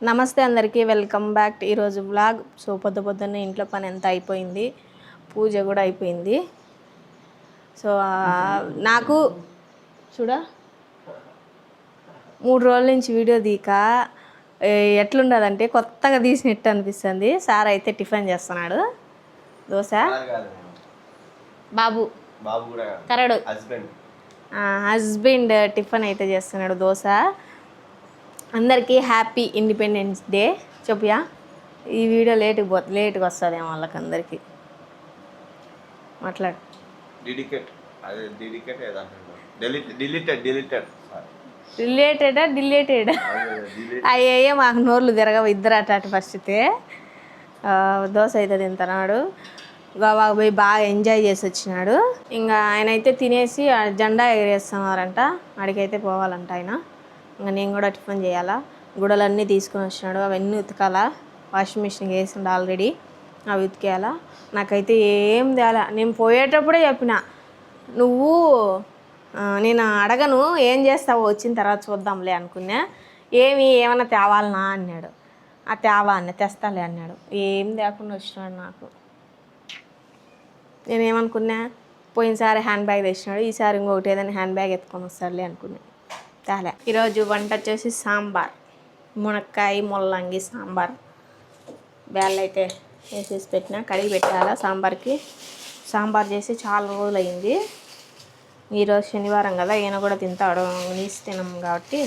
నమస్తే అందరికీ, welcome back to ఈరోజు బ్లాగ్. సో పొద్దున్నే ఇంట్లో పని ఎంత అయిపోయింది, పూజ కూడా అయిపోయింది. సో నాకు చూడ 3 రోజుల నుంచి వీడియో తీక ఎట్లుండదంటే కొత్తగా తీసినట్టు అనిపిస్తుంది. సార్ అయితే టిఫిన్ చేస్తున్నాడు, దోశ. బాబు కరడు హస్బెండ్ టిఫిన్ అయితే చేస్తున్నాడు, దోశ. అందరికీ హ్యాపీ ఇండిపెండెన్స్ డే చెప్పియా. ఈ వీడియో లేట్గా వస్తుందేమో వాళ్ళకి అందరికీ. మాట్లాడు. డిలేటెడా అయ్యే మాకు నోర్లు తిరగవు, ఇద్దరు అటు పరిస్థితి. దోశ అయితే తింటున్నాడు, గోవాకు పోయి బాగా ఎంజాయ్ చేసి వచ్చినాడు. ఇంకా ఆయన అయితే తినేసి జెండా ఎగరేస్తున్నారంట, అడిగైతే పోవాలంట ఆయన. ఇంకా నేను కూడా టిఫిన్ చేయాలా. గుడలన్నీ తీసుకొని వచ్చినాడు, అవన్నీ ఉతకాలా. వాషింగ్ మిషన్కి వేసిండు ఆల్రెడీ, అవి ఉతికేయాలా. నాకైతే ఏం తేలా. నేను పోయేటప్పుడే చెప్పిన, నువ్వు నేను అడగను, ఏం చేస్తావు వచ్చిన తర్వాత చూద్దాంలే అనుకున్నా. ఏమన్నా తేవాలనా అన్నాడు. ఆ తేవా అన్న తెస్తాలే అన్నాడు. ఏం తేకుండా వచ్చినాడు. నాకు నేనేమనుకున్నా, పోయినసారి హ్యాండ్ బ్యాగ్ తెచ్చినాడు, ఈసారి ఇంకొకటి ఏదైనా హ్యాండ్ బ్యాగ్ ఎత్తుకొని వస్తాడులే అనుకున్నా. చాలా. ఈరోజు వంట వచ్చేసి సాంబార్, మునక్కాయ ముల్లంగి సాంబార్. బ్యాళ్ళు అయితే వేసేసి పెట్టినా, కడిగి పెట్టాలా సాంబార్కి. సాంబార్ చేసి చాలా రోజులు అయింది. ఈరోజు శనివారం కదా, ఈయన కూడా తింటాడు, నీసు తినం కాబట్టి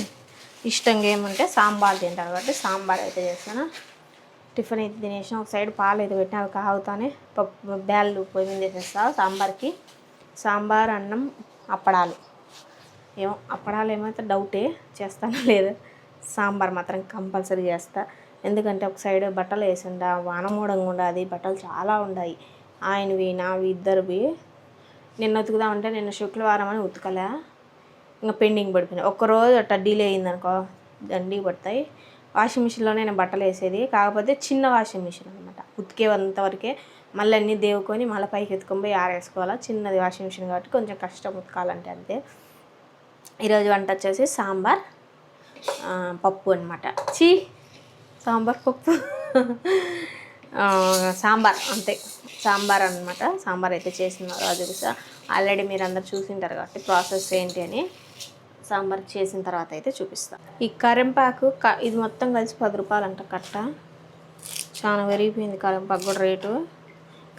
ఇష్టంగా ఏమంటే సాంబార్ తింటాడు కాబట్టి సాంబార్ అయితే చేస్తాను. టిఫిన్ అయితే తినేసిన, ఒక సైడ్ పాలు అయితే పెట్టినా, అవి కాగుతానే పప్పు బ్యాళ్ళు పొయ్యి మీద వేసేస్తా. సాంబార్కి సాంబార్, అన్నం, అప్పడాలు. ఏమో అప్పడాలు ఏమైతే డౌటే, చేస్తానో లేదా. సాంబార్ మాత్రం కంపల్సరీ చేస్తా. ఎందుకంటే ఒక సైడ్ బట్టలు వేసిండా, వానమూడంగా ఉండాలి, బట్టలు చాలా ఉన్నాయి. ఆయనవి నావి ఇద్దరివి. నిన్న ఉతుకుదామంటే నిన్న శుక్రవారం అని ఉతకలే, ఇంకా పెండింగ్ పడిపోయినాయి. ఒక్కరోజు అట్లా డిలే అయిందనుకో దండికి పడతాయి. వాషింగ్ మిషన్లోనే నేను బట్టలు వేసేది, కాకపోతే చిన్న వాషింగ్ మిషన్ అనమాట. ఉతికేంతవరకే, మళ్ళీ అన్నీ దేవుకొని మళ్ళీ పైకి ఎత్తుకొని పోయి ఆరేసుకోవాలా. చిన్నది వాషింగ్ మిషన్ కాబట్టి కొంచెం కష్టం ఉతకాలంటే, అంతే. ఈరోజు వంట వచ్చేసి సాంబార్, పప్పు అనమాట. సాంబార్ పప్పు సాంబార్ అంతే, సాంబార్ అనమాట. సాంబార్ అయితే చేసినారు, అది ఆల్రెడీ మీరు అందరు చూసింటారు కాబట్టి ప్రాసెస్ ఏంటి అని. సాంబార్ చేసిన తర్వాత అయితే చూపిస్తాను. ఈ కరింపాకు ఇది మొత్తం కలిసి 10 రూపాయలు అంట కట్ట. చాలా పెరిగిపోయింది కరింపాకు కూడా రేటు.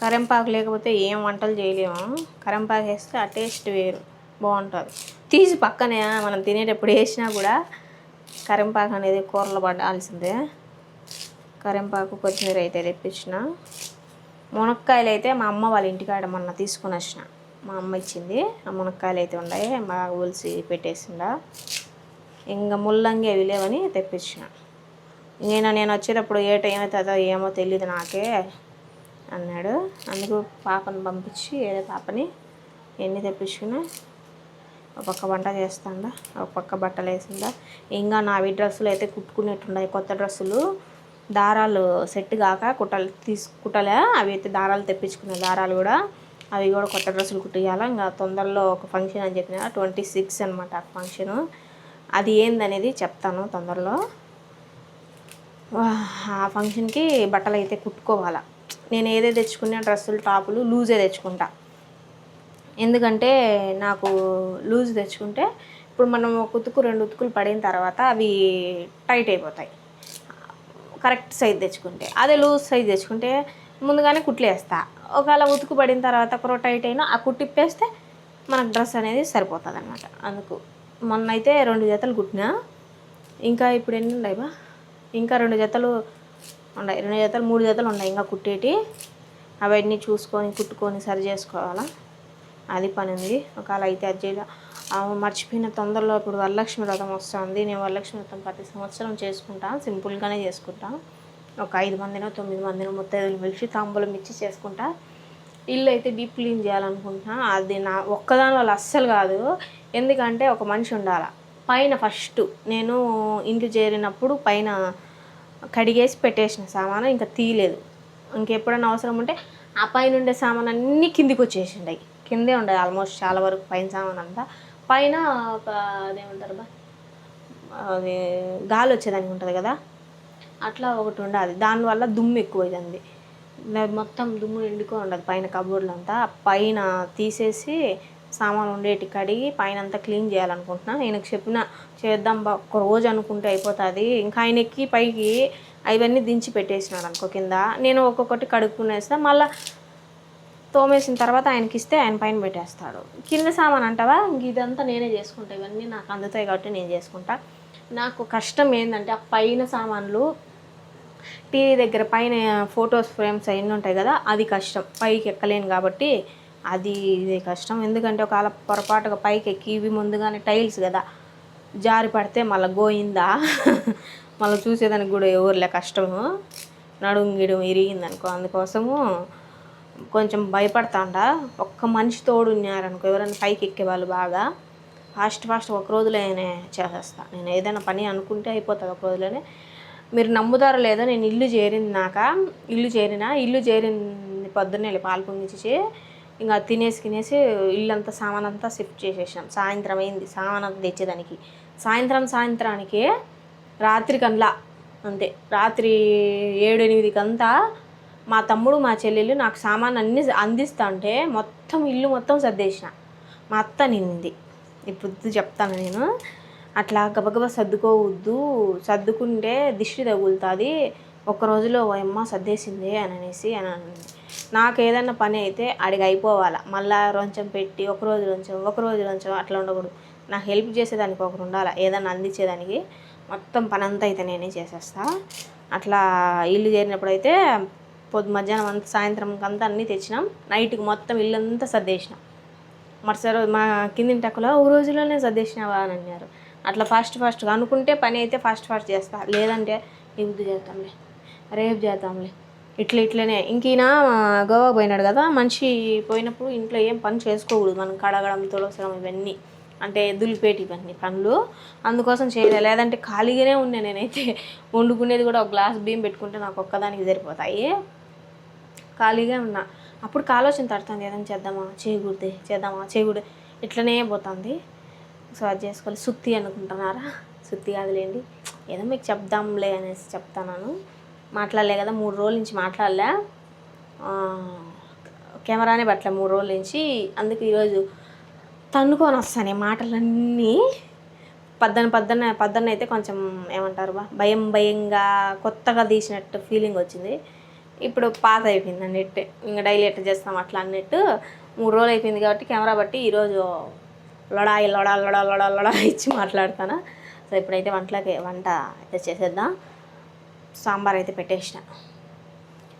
కరింపాకు లేకపోతే ఏం వంటలు చేయలేము. కరింపాకు వేస్తే ఆ టేస్ట్ వేరు, బాగుంటుంది. తీసి పక్కనే మనం తినేటప్పుడు వేసినా కూడా కరింపాకు అనేది కూరలో పడాల్సిందే. కరింపాకు కొత్తిమీర అయితే తెప్పించిన. మునక్కాయలు అయితే మా అమ్మ వాళ్ళ ఇంటికాడ మొన్న తీసుకుని వచ్చిన, మా అమ్మ ఇచ్చింది. ఆ మునక్కాయలు అయితే ఉన్నాయి, బాగా ఒలిసి పెట్టేసిందా. ఇంకా ముల్లంగి అవి లేవని తెప్పించిన. నేను వచ్చేటప్పుడు ఏ టైం అవుతుందో ఏమో తెలియదు నాకే అన్నాడు. అందుకు పాపను పంపించి ఏదో పాపని ఎన్ని తెప్పించుకున్నా. ఒక పక్క వంట చేస్తుందా, ఒక పక్క బట్టలు వేసిందా. ఇంకా నావి డ్రెస్సులు అయితే కుట్టుకునేట్టున్నాయి, కొత్త డ్రెస్సులు. దారాలు సెట్ కాక కుట్టలే, అవి అయితే దారాలు తెప్పించుకునే దారాలు కూడా, అవి కూడా కొత్త డ్రెస్సులు కుట్టియాలి. ఇంకా తొందరలో ఒక ఫంక్షన్ అని చెప్పిన, 26 అనమాట ఆ ఫంక్షను. అది ఏందనేది చెప్తాను తొందరలో. ఆ ఫంక్షన్కి బట్టలు అయితే కుట్టుకోవాలా. నేను ఏదైతే తెచ్చుకున్నా డ్రెస్సులు టాపులు లూజే తెచ్చుకుంటా. ఎందుకంటే నాకు లూజ్ తెచ్చుకుంటే ఇప్పుడు మనం ఒక ఉతుకు 2 ఉతుకులు పడిన తర్వాత అవి టైట్ అయిపోతాయి, కరెక్ట్ సైజ్ తెచ్చుకుంటే. అదే లూజ్ సైజ్ తెచ్చుకుంటే ముందుగానే కుట్లేస్తా, ఒకవేళ ఉతుకు పడిన తర్వాత ఒక టైట్ అయినా ఆ కుట్టిప్పేస్తే మనకు డ్రెస్ అనేది సరిపోతుంది అనమాట. అందుకు మొన్న అయితే 2 జతలు కుట్టినా. ఇంకా ఇప్పుడు ఎన్ని ఉన్నాయి బా, ఇంకా 2 జతలు ఉన్నాయి, 2 జతలు 3 జతలు ఉన్నాయి ఇంకా కుట్టేటి. అవన్నీ చూసుకొని కుట్టుకొని సరి చేసుకోవాలా, అది పని ఉంది. ఒకవేళ అయితే అర్జెంట్ మర్చిపోయిన తొందరలో. ఇప్పుడు వరలక్ష్మి వ్రతం వస్తుంది, నేను వరలక్ష్మి వ్రతం ప్రతి సంవత్సరం చేసుకుంటాను, సింపుల్గానే చేసుకుంటాను. ఒక 5 మందినో 9 మందినో ముత్తైదులు పిలిచి తాంబూలం ఇచ్చి చేసుకుంటా. ఇల్లు అయితే డీప్ క్లీన్ చేయాలనుకుంటున్నా. అది నా ఒక్కదాని వల్ల అస్సలు కాదు, ఎందుకంటే ఒక మనిషి ఉండాలి పైన. ఫస్ట్ నేను ఇంటికి చేరినప్పుడు పైన కడిగేసి పెట్టేసిన సామాను ఇంకా తీయలేదు. ఇంకెప్పుడైనా అవసరం ఉంటే ఆ పైన ఉండే సామాన్ అన్నీ కిందికి వచ్చేసిండాయి, కిందే ఉండదు ఆల్మోస్ట్ చాలా వరకు పైన సామాన్ అంతా. పైన ఒక అదేమంటారు బా, అది గాలి వచ్చేదానికి ఉంటుంది కదా, అట్లా ఒకటి ఉండాలి. దానివల్ల దుమ్ము ఎక్కువైంది, మొత్తం దుమ్ము నిండుకో ఉండదు పైన కబోర్డ్లో అంతా. పైన తీసేసి సామాన్ ఉండేటి కడిగి పైన అంతా క్లీన్ చేయాలనుకుంటున్నా. ఆయనకు చెప్పిన చేద్దాం బా ఒక రోజు అనుకుంటే అయిపోతుంది. ఇంకా ఆయన ఎక్కి పైకి అవన్నీ దించి పెట్టేసినాడు అనుకో కింద, నేను ఒక్కొక్కటి కడుక్కునేస్తా. మళ్ళీ తోమేసిన తర్వాత ఆయనకి ఇస్తే ఆయన పైన పెట్టేస్తాడు. కింద సామాన్ అంటావా, ఇంక ఇదంతా నేనే చేసుకుంటా. ఇవన్నీ నాకు అందుతాయి కాబట్టి నేను చేసుకుంటా. నాకు కష్టం ఏంటంటే ఆ పైన సామాన్లు, టీవీ దగ్గర పైన ఫొటోస్ ఫ్రేమ్స్ అవన్నీ ఉంటాయి కదా, అది కష్టం. పైకి ఎక్కలేను కాబట్టి ఇది కష్టం. ఎందుకంటే ఒకవేళ పొరపాటుగా పైకి ఎక్కి ఇవి ముందుగానే టైల్స్ కదా, జారి పడితే మళ్ళీ గోయిందా మళ్ళీ చూసేదానికి కూడా ఎవరులే, కష్టము. నడుము గిడుము ఇరిగిందనుకో, అందుకోసము కొంచెం భయపడతాండా. ఒక్క మనిషి తోడు ఉన్నారనుకో, ఎవరైనా పైకి ఎక్కేవాళ్ళు బాగా ఫాస్ట్ ఒక రోజులోనే చేసేస్తా. నేను ఏదైనా పని అనుకుంటే అయిపోతుంది ఒక రోజులోనే. మీరు నమ్ముతారో లేదో, నేను ఇల్లు చేరింది పొద్దున్నే పాలు పొంగిచ్చి ఇంకా తినేసి ఇల్లంతా సామాన్ అంతా షిఫ్ట్ చేసేసినాం. సాయంత్రం అయింది సామాన్ అంతా తెచ్చేదానికి. సాయంత్రానికి రాత్రికి అంతా అంతే, రాత్రి 7-8కంతా మా తమ్ముడు మా చెల్లెలు నాకు సామాన్ అన్నీ అందిస్తా అంటే మొత్తం ఇల్లు మొత్తం సర్దేసిన. మా అత్త నింది, ఇప్పుడు చెప్తాను నేను. అట్లా గబగబా సర్దుకుంటే దిష్టి తగులుతుంది, ఒక్క రోజులో అమ్మ సర్దేసిందే అనేసి నాకు ఏదన్నా పని అయితే అడిగి అయిపోవాలి. మళ్ళీ కొంచెం పెట్టి ఒక రోజు కొంచెం అట్లా ఉండకూడదు. నాకు హెల్ప్ చేసేదానికి ఒకరు ఉండాలి, ఏదన్నా అందించేదానికి. మొత్తం పని అంతా అయితే నేనే చేసేస్తా. అట్లా ఇల్లు చేరినప్పుడు అయితే మధ్యాహ్నం అంతా సాయంత్రం అంతా అన్నీ తెచ్చినాం. నైట్కి మొత్తం ఇల్లంతా సర్దేసినాం. మరుసటి రోజు మా కిందింటి టక్కులో ఒక రోజులోనే సర్దేసినావా అని అన్నారు. అట్లా ఫాస్ట్గా అనుకుంటే పని అయితే ఫాస్ట్ చేస్తా, లేదంటే ఇప్పుడు చేద్దాంలే, రేపు చేద్దాంలే, ఇట్లనే. ఇంకైనా గోవా పోయినాడు కదా, మనిషి పోయినప్పుడు ఇంట్లో ఏం పని చేసుకోకూడదు మనం, కడగడం తులసడం ఇవన్నీ అంటే దులిపేటి ఇవన్నీ పనులు. అందుకోసం చేయలేదు, లేదంటే ఖాళీగానే ఉన్నా నేనైతే. వండుకునేది కూడా ఒక గ్లాస్ బియ్యం పెట్టుకుంటే నాకు ఒక్కదానికి సరిపోతాయి. ఖాళీగా ఉన్నా. అప్పుడు ఆలోచన తడుతుంది, ఏదైనా చేయకూడదు ఇట్లనే పోతుంది. సో అది చేసుకోవాలి. సుత్తి అనుకుంటున్నారా, సుత్తి కాదులేండి, ఏదో మీకు చెప్దాంలే అనేసి చెప్తాను. మాట్లాడలే కదా 3 రోజుల నుంచి, మాట్లాడలే, కెమెరానే పట్టలే 3 రోజుల నుంచి. అందుకే ఈరోజు తన్నుకొని వస్తాను మాటలన్నీ. పద్దన్న అయితే కొంచెం ఏమంటారు భయంగా కొత్తగా తీసినట్టు ఫీలింగ్ వచ్చింది. ఇప్పుడు పాత అయిపోయింది అన్నట్టు, ఇంకా డైలీ ఎట్లా చేస్తాం అట్లా అన్నట్టు 3 రోజులు అయిపోయింది కాబట్టి కెమెరా బట్టి ఈరోజు లొడా ఇచ్చి మాట్లాడతాను. సో ఇప్పుడైతే వంట అయితే చేసేద్దాం. సాంబార్ అయితే పెట్టేసిన.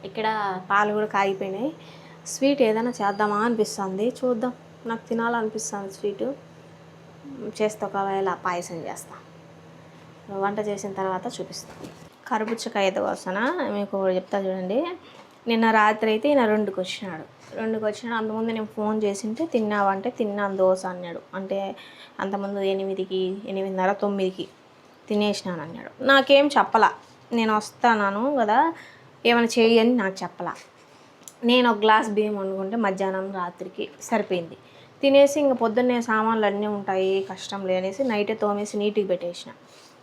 ఇక్కడ పాలు కూడా కాగిపోయినాయి. స్వీట్ ఏదైనా చేద్దామా అనిపిస్తుంది, చూద్దాం. నాకు తినాలనిపిస్తుంది స్వీటు. చేస్తే ఒకవేళ పాయసం చేస్తా. వంట చేసిన తర్వాత చూపిస్తాను. కరుబుచ్చకాయ అయితే వస్తానా మీకు చెప్తా చూడండి. నిన్న రాత్రి అయితే ఈయన 2కి వచ్చినాడు. అంతకుముందు నేను ఫోన్ చేసింటే తిన్నావంటే తిన్నాను దోశ అన్నాడు. అంటే అంతకుముందు 8కి 8:30 9కి తినేసినాను అన్నాడు. నాకేం చెప్పలా, నేను వస్తాను కదా ఏమైనా చేయని నాకు చెప్పలా. నేను ఒక గ్లాస్ బియ్యం వండుకుంటే మధ్యాహ్నం రాత్రికి సరిపోయింది. తినేసి ఇంక పొద్దున్నే సామాన్లు అన్నీ ఉంటాయి కష్టం లేనేసి నైటే తోమేసి నీట్గా పెట్టేసిన.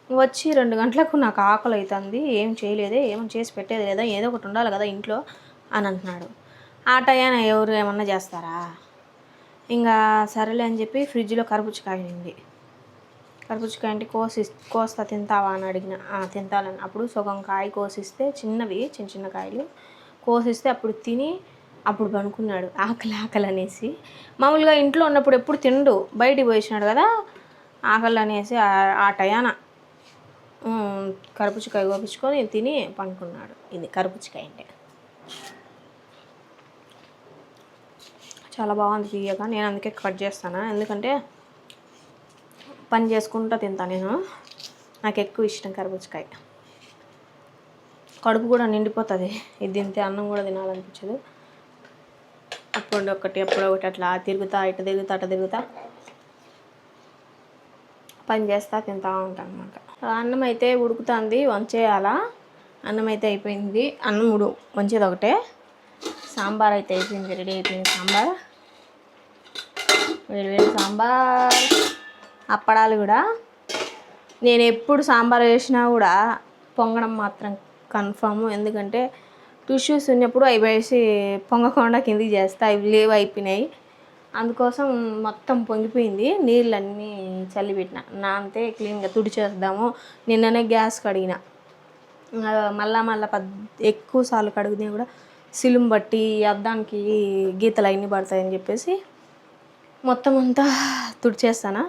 వచ్చి 2 గంటలకు నాకు ఆకలి అవుతుంది, ఏం చేయలేదే, ఏమైనా చేసి పెట్టేది లేదా, ఏదో ఒకటి ఉండాలి కదా ఇంట్లో అని అంటున్నాడు. ఆ టయాన ఎవరు ఏమన్నా చేస్తారా? ఇంకా సరేలే అని చెప్పి ఫ్రిడ్జ్లో కరుబుచ్చకాయ ఉంది. కరుబుచ్చకాయ అంటే కోస్తా తింటావా అని అడిగిన. తింటానని. అప్పుడు సగం కాయ కోసిస్తే చిన్న కాయలు కోసిస్తే అప్పుడు తిని అప్పుడు పనుకున్నాడు. ఆకలి అనేసి. మామూలుగా ఇంట్లో ఉన్నప్పుడు ఎప్పుడు తిండు, బయటికి పోయినాడు కదా ఆకలి అనేసి ఆ టయాన కరుబుచ్చకాయ కోపించుకొని తిని పనుకున్నాడు. ఇది కరుబుచ్చకాయ అంటే చాలా బాగుంది తీయగా. నేను అందుకే కట్ చేస్తాను, ఎందుకంటే పని చేసుకుంటూ తింటాను నేను. నాకు ఎక్కువ ఇష్టం కరుబుచ్చకాయ. కడుపు కూడా నిండిపోతుంది ఇది తింటే, అన్నం కూడా తినాలనిపించదు. అప్పుడొకటి అట్లా ఇటు తిరుగుతా పని చేస్తా తింటూ ఉంటాను అన్నమాట. అన్నం అయితే ఉడుకుతుంది, వంచేయాలా. అన్నం అయితే అయిపోయింది, అన్నం వంచేది ఒకటే. సాంబార్ అయితే అయిపోయింది, రెడీ అయిపోయింది సాంబార్. వేడి సాంబార్, అప్పడాలు కూడా. నేను ఎప్పుడు సాంబార్ వేసినా కూడా పొంగడం మాత్రం కన్ఫామ్. ఎందుకంటే టిష్యూస్ ఉన్నప్పుడు అవి వేసి పొంగకుండా కిందికి చేస్తే అవి లేవు, అయిపోయినాయి. అందుకోసం మొత్తం పొంగిపోయింది. నీళ్ళన్నీ చల్లిపెట్టిన, నానితే క్లీన్గా తుడిచేద్దాము. నిన్ననే గ్యాస్ కడిగిన, మళ్ళా ఎక్కువ సార్లు కడిగినా కూడా సిలుం బట్టి అద్దానికి గీతలు అన్నీ పడతాయని చెప్పేసి మొత్తం అంతా తుడిచేస్తాను.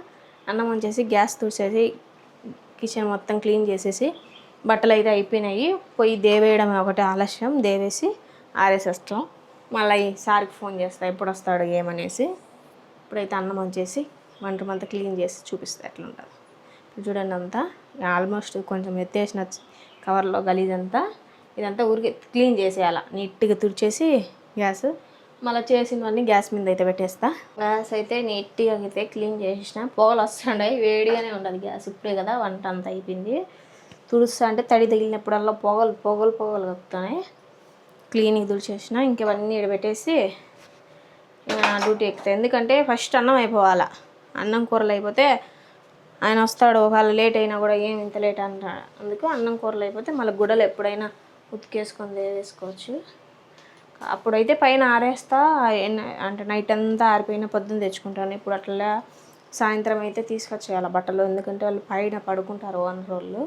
అన్నం వచ్చేసి గ్యాస్ తుడిచేసి కిచెన్ మొత్తం క్లీన్ చేసేసి బట్టలు అయితే అయిపోయినాయి. పోయి దేవేయడం ఒకటి ఆలస్యం, దేవేసి ఆరేసేస్తాం. మళ్ళీ సార్కి ఫోన్ చేస్తా ఎప్పుడు వస్తాడు ఏమనేసి. ఇప్పుడైతే అన్నం వచ్చేసి వంటమంతా క్లీన్ చేసి చూపిస్తా ఎట్లా ఉంటుంది. ఇప్పుడు చూడండి, అంతా ఆల్మోస్ట్ కొంచెం ఎత్తేసిన కవర్లో గలీజ్ అంతా, ఇదంతా ఊరికి క్లీన్ చేసేయాల. నీట్గా తుడిచేసి గ్యాస్ మళ్ళీ చేసినవన్నీ గ్యాస్ మీద అయితే పెట్టేస్తా. గ్యాస్ అయితే నీట్గా అయితే క్లీన్ చేసేసిన. పొగలు వస్తుంటాయి, వేడిగానే ఉండదు గ్యాస్. ఇప్పుడే కదా వంట అంతా అయిపోయింది. తుడుస్తా అంటే తడి తగిలినప్పుడల్లా పొగలు కక్కుతున్నాయి. క్లీన్గా తుడిచేసిన. ఇంకవన్నీ పెట్టేసి డ్యూటీ ఎక్కుతాయి. ఎందుకంటే ఫస్ట్ అన్నం అయిపోవాలా. అన్నం కూరలు అయిపోతే ఆయన వస్తాడు, ఒకవేళ లేట్ అయినా కూడా ఏం ఇంత లేట్ అంటాడు. అందుకు అన్నం కూరలు అయిపోతే మళ్ళీ గుడ్డలు ఎప్పుడైనా ఉతికేసుకొని వేసుకోవచ్చు. అప్పుడైతే పైన ఆరేస్తా, అంటే నైట్ అంతా ఆరిపోయిన పొద్దున్న తెచ్చుకుంటాను. ఇప్పుడు అట్లా సాయంత్రం అయితే తీసుకొచ్చేయాలి బట్టలు. ఎందుకంటే వాళ్ళు పైన పడుకుంటారు ఓనర్ వాళ్ళు.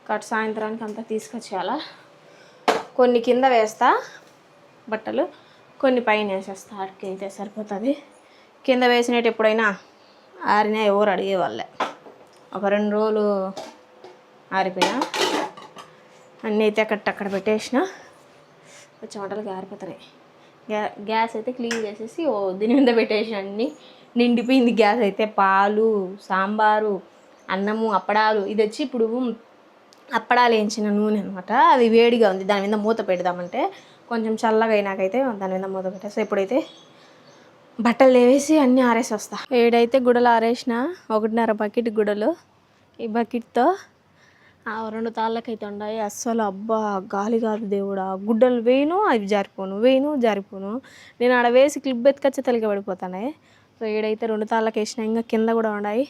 కాబట్టి సాయంత్రానికి అంతా తీసుకొచ్చేయాలా. కొన్ని కింద వేస్తా బట్టలు, కొన్ని పైన వేసేస్తా. ఆడికి అయితే సరిపోతుంది. కింద వేసినట్టు ఎప్పుడైనా ఆరినా ఎవరు అడిగేవాళ్ళే. ఒక 2 రోజులు ఆరిపోయినా అన్నీ అయితే అక్కడ పెట్టేసిన. చెమటలకి ఆరిపోతాయి. గ్యాస్ అయితే క్లీన్ చేసేసి దీని మీద పెట్టేసిన. అన్నీ నిండిపోయింది గ్యాస్ అయితే. పాలు, సాంబారు, అన్నము, అప్పడాలు. ఇది వచ్చి ఇప్పుడు అప్పడాలు వేయించిన నూనె అనమాట. అది వేడిగా ఉంది, దాని మీద మూత పెడదామంటే కొంచెం చల్లగా అయినాకైతే దాని మీద మూత పెట్టేస్తా. ఇప్పుడైతే బట్టలు వేసి అన్నీ ఆరేసి వస్తా. ఏడైతే గుడలు ఆరేసిన, 1.5 బకెట్ గుడలు. ఈ బకెట్తో 2 తాళ్ళకైతే ఉన్నాయి. అస్సలు అబ్బా గాలి కాదు దేవుడా. గుడ్డలు వేయను, అవి జారిపోను. నేను ఆడ వేసి క్లిప్ ఎత్తుకొచ్చి తలిగి పడిపోతానే. సో ఏడైతే 2 తాళ్ళకి వేసిన. ఇంకా కింద కూడా ఉన్నాయి,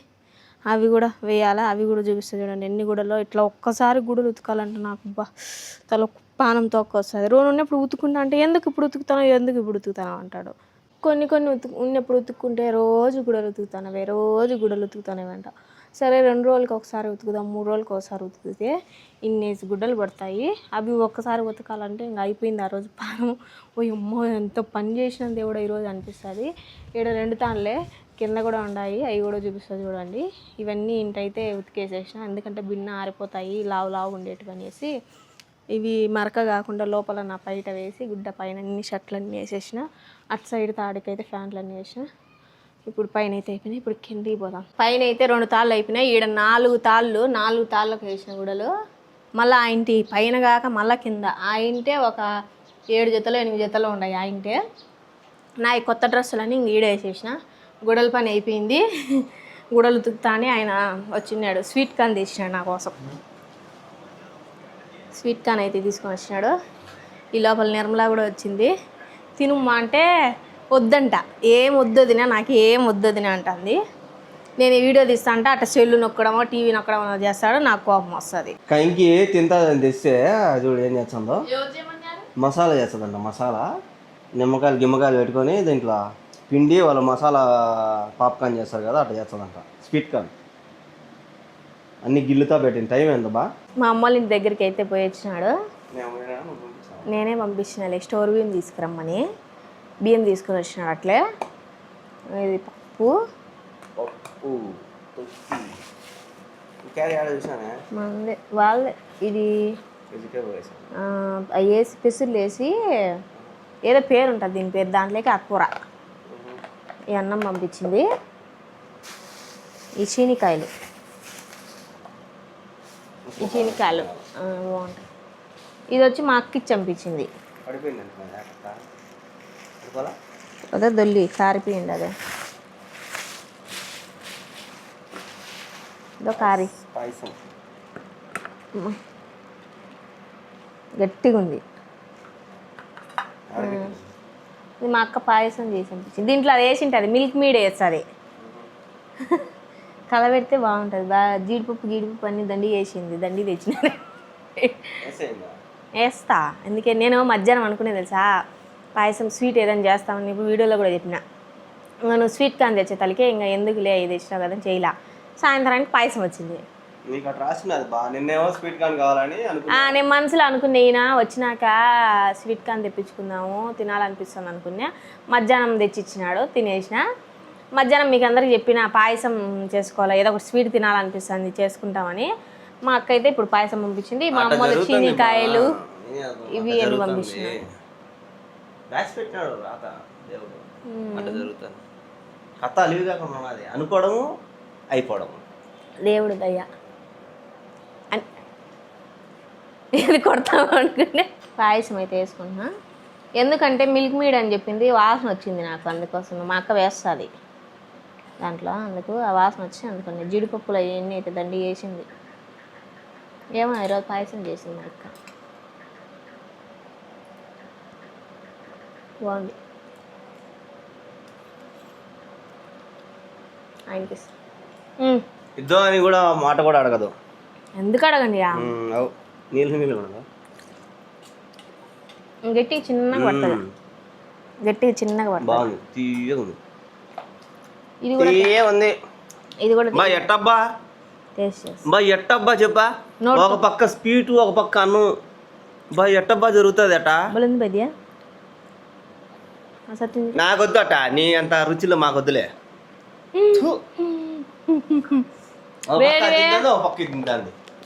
అవి కూడా వేయాలా. అవి కూడా చూపిస్తా చూడండి ఎన్ని గుడలో. ఇట్లా ఒక్కసారి గుడలు ఉతకాలంటే నాకు తల పానం తొక్కొస్తుంది. రోజు ఉన్నప్పుడు ఉతుకుంటా అంటే ఎందుకు ఇప్పుడు ఉతుకుతాను అంటాడు. కొన్ని ఉన్నప్పుడు ఉతుక్కుంటే రోజు గుడలు ఉతుకుతానేవంట. సరే 2 రోజులకి ఒకసారి ఉతుకుదాం, 3 రోజులకి ఒకసారి ఉతికితే ఇన్నేసి గుడ్డలు పడతాయి. అవి ఒక్కసారి ఉతకాలంటే ఇంకా అయిపోయింది ఆ రోజు పానం. అమ్మో ఎంత పని చేసిన దేవుడు ఈరోజు అనిపిస్తుంది. ఇక్కడ 2 తాళ్ళే కింద కూడా ఉన్నాయి, అవి కూడా చూపిస్తుంది చూడండి. ఇవన్నీ ఇంటైతే ఉతికేసేసిన. ఎందుకంటే బిన్న ఆరిపోతాయి లావు ఉండేటివి అనేసి. ఇవి మరక కాకుండా లోపల నా బయట వేసి గుడ్డ పైన అన్ని షర్ట్లన్నీ వేసేసిన. అటు సైడ్ తాడికైతే ఫ్యాంట్లన్నీ వేసిన. ఇప్పుడు పైన అయితే అయిపోయినాయి. ఇప్పుడు కిందికి పోదాం. పైన అయితే 2 తాళ్ళు అయిపోయినాయి. ఈడ 4 తాళ్ళకు వేసిన గుడలు. మళ్ళీ ఆ ఇంటి పైన కాక మళ్ళీ కింద ఆ ఇంటే ఒక 7 జతలు 8 జతలు ఉన్నాయి. ఆ ఇంటే నా ఈ కొత్త డ్రెస్సులన్నీ ఇంక ఈడ వేసేసిన. గుడల పని అయిపోయింది. గుడలు ఉతుకుతానే ఆయన వచ్చినాడు, స్వీట్ కార్న్ తీసినాడు నా కోసం. స్వీట్ కార్న్ అయితే తీసుకొని వచ్చినాడు. ఈ లోపల నిర్మలా కూడా వచ్చింది. తినుమ్మా అంటే వద్దంట. ఏం వద్దొదినా, నాకు ఏం వద్దొదినా అంటుంది. నేను ఈ వీడియో తీస్తా అంటే అట్లా సెల్లు నొక్కడమో టీవీ నొక్కడమో చేస్తాడు. నాకు కోపం వస్తుంది. కంకి తింటాదని తెస్తే చూడు ఏం చేస్తుందో. మసాలా చేస్తుందంట. మసాలా నిమ్మకాయలు పెట్టుకొని దీంట్లో పిండి వాళ్ళ మసాలా పాప్కార్న్ చేస్తారు కదా, అట్లా చేస్తుందంట. స్వీట్ కార్న్ అన్ని గిల్లుతా పెట్టిన. టైం ఎంత బా? మా అమ్మ వాళ్ళ ఇంటి దగ్గరికి అయితే పోయి వచ్చినాడు. నేనే పంపించినాలే స్టోర్ బియ్యం తీసుకురమ్మని. బియ్యం తీసుకొని వచ్చినాడు. అట్లే ఇది పప్పు మందే వాళ్ళే. ఇది వేసి పెసులు వేసి ఏదో పేరు ఉంటుంది దీని పేరు, దాంట్లోకి ఆ కూర. ఈ అన్నం పంపించింది. ఈ చీనికాయలు బాగుంటాయి. ఇది వచ్చి మా అక్కకి చంపించింది. అదే దొల్లి కారిపోయింది. అదే ఇదో కారి గట్టిగా ఉంది. మా అక్క పాయసం చేసి పంపించింది. దీంట్లో అది వేసి ఉంటుంది, మిల్క్ మీడ్ వేస్తుంది. కలబెడితే బాగుంటుంది. జీడిపప్పు అన్ని దండి వేసింది. దండి తెచ్చిన వేస్తా. అందుకే నేను మధ్యాహ్నం అనుకునే తెలుసా పాయసం స్వీట్ ఏదైనా చేస్తామని ఇప్పుడు వీడియోలో కూడా చెప్పిన. ఇంకా నువ్వు స్వీట్ కార్న్ తెచ్చే తలకే ఇంకా ఎందుకులే ఇది ఇష్టం కదా చేయలా. సాయంత్రానికి పాయసం వచ్చింది. నీకు అట్లా రాసినది బా, నిన్నేమో స్వీట్ కార్న్ కావాలని అనుకున్నా. నేను మనసులో అనుకున్నా ఈయన వచ్చినాక స్వీట్ కార్న్ తెప్పించుకుందాము తినాలనిపిస్తుంది అనుకున్నా. మధ్యాహ్నం తెచ్చిచ్చినాడు, తినేసిన. మధ్యాహ్నం మీకు అందరికి చెప్పిన పాయసం చేసుకోవాలి, ఏదో ఒకటి స్వీట్ తినాలనిపిస్తుంది చేసుకుంటామని. మా అక్క అయితే ఇప్పుడు పాయసం పంపించింది. మా అమ్మలు చీనికాయలు ఇవి అని పంపించినాడు. కథ అలివి కాకుండా ఉన్నది, అనుకోవడము అయిపోవడము దేవుడు దయ్యా ఇది కొడతాము అనుకునే. పాయసం అయితే వేసుకుంటున్నా, ఎందుకంటే మిల్క్ మీడ్ అని చెప్పింది, వాసన వచ్చింది నాకు, అందుకోసం మా అక్క వేస్తుంది దాంట్లో, అందుకు ఆ వాసన వచ్చి అందుకని జీడిపప్పులు అవన్నీ అయితే దండి వేసింది. ఏమో ఈరోజు పాయసం చేసింది మా అక్క, బాగుంది. ఆయనకి ఇద్దో అని కూడా మాట కూడా అడగదు. ఎందుకు అడగండి, నీళ్ళు కూడా గట్టి చిన్నగా పడుతుంది, గట్టిగా చిన్నగా పడుతుంది. బాగుంది, తీయగా ఉంది. ఇది కూడా ఉంది. ఇది కూడా బా ఎట్టబ్బా టేస్ట్ చేస్తా. బా ఎట్టబ్బా చెప్పా, ఒక పక్క స్వీట్ ఒక పక్క అన్నం, బా ఎట్టబ్బా జరుగుతుంది అట. బలింది బదియా సత్యం నాకొద్దు అట, నీ అంత రుచిలో మాకొద్దులే.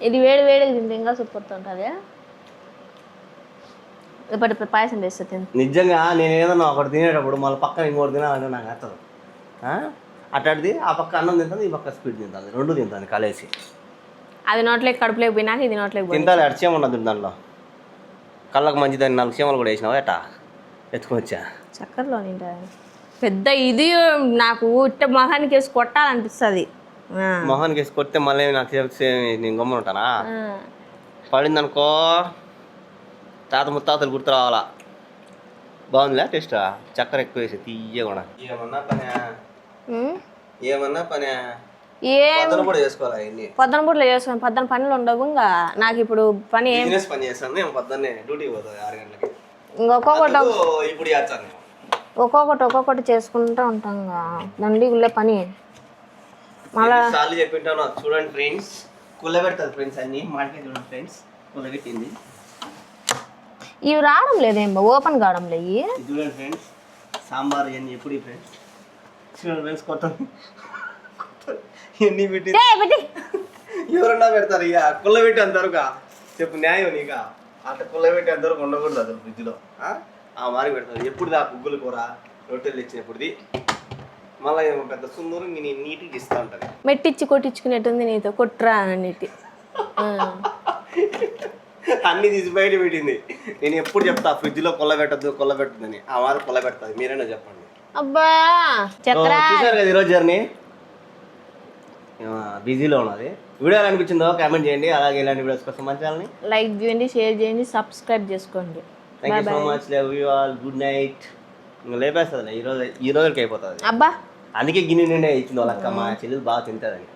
ఇది వేడి వేడిగా తింటే ఇంకా సూపర్ ఉంటుంది. ఇప్పుడు పాయసం చేస్తా తింది. నిజంగా నేను ఏదన్నా ఒకటి తినేటప్పుడు మళ్ళీ పక్కన ఇంకోటి తినాలంటే నాకు నచ్చదు. అట్లాంటిది ఆ పక్క అన్నం తింటుంది, ఈ పక్క స్వీట్ తింటుంది, రెండు తింటుంది కలిసి. అది నోట్లోకి కడుపులోకి పోయినాక ఇది నోట్లోకి తింటాలి. అడిచేమ ఉన్నది దాంట్లో, కళ్ళకు మంచిదని 4 చీమలు కూడా వేసినావు ఎట్టా ఎత్తుకొచ్చా చక్కర్లో తింటుంది. పెద్ద ఇది నాకు ఇట్ట మొహానికి వేసి కొట్టాలనిపిస్తుంది. మొహానికి వేసి కొడితే మళ్ళీ నాకు నేను గమ్మున ఉంటానా? పడిందనుకో తాత ముత్తాతలు గుర్తు రావాలా. బాగుందిలే టేస్ట్, చక్కెర ఎక్కువ వేసి తీయ కూడా. ఏమన్నా పని పొద్దున కూడా చేసుకోవాలి. అవన్నీ పొద్దున పూటలో చేసుకుని పొద్దున పనులు ఉండవు. ఇంకా నాకు ఇప్పుడు పని పని చేస్తాను, పొద్దున్నే డ్యూటీకి పోతుంది 6 గంటలకి. ఇంకొకటి ఇప్పుడు చేస్తాను, ఒక్కొక్కటి చేసుకుంటూ ఉంటాం. దండిగుళ్ళే పని మళ్ళా సార్లు చెప్పింటాను. చూడండి ఫ్రెండ్స్, కుల్లబెడతారు ఫ్రెండ్స్, అన్ని మాటకే చూడండి ఫ్రెండ్స్, కుల్లబెట్టింది. ఇవి రావడం లేదేం ఓపెన్ కావడం లేదు. చూడండి ఫ్రెండ్స్, సాంబార్ ఇవన్నీ ఎప్పుడు ఫ్రెండ్స్ చూడండి ఫ్రెండ్స్, కొత్త ఇవన్నీ పెట్టి ఎవరన్నా పెడతారు. ఇక కుల్లబెట్టి అంతవరకు చెప్పు న్యాయం. నీక అట్లా కుల్లబెట్టి అంతవరకు ఉండకూడదు అది ఫ్రిడ్జ్లో. ఆ మారి పెడతారు. ఎప్పుడు దా గుగ్గులు కూర రొట్టెలు తెచ్చినప్పుడుది మళ్ళీ పెద్ద సుందరం నీట్గా ఇస్తూ ఉంటుంది. మెట్టిచ్చి కొట్టించుకునేట్టుంది నీతో, కొట్రా అన్నిటి అన్ని తీసి బయట పెట్టింది. నేను ఎప్పుడు చెప్తా ఫ్రిడ్జ్లో కొల్లబెట్టద్దని, ఆ మారి కొల్లబెడుతుంది. మీరైనా చెప్పండి. అబ్బా చూసారు కదా ఈరోజు జర్నీ, బిజీలో ఉన్నది. వీడియో ఎలా అనిపించిందో కామెంట్ చేయండి. అలాగే ఇలాంటి వీడియోస్ కోసం మన ఛానల్ని లైక్ చేయండి, షేర్ చేయండి, సబ్స్క్రైబ్ చేసుకోండి. Thank you so much. Love you all. Good night. ఇంకా లేపేస్తుంది ఈ రోజుకి అయిపోతుంది. అబ్బా అందుకే గిన్నె నిండా ఇచ్చింది వాళ్ళక్క, మా చెల్లెలు బాగా తింటుందని.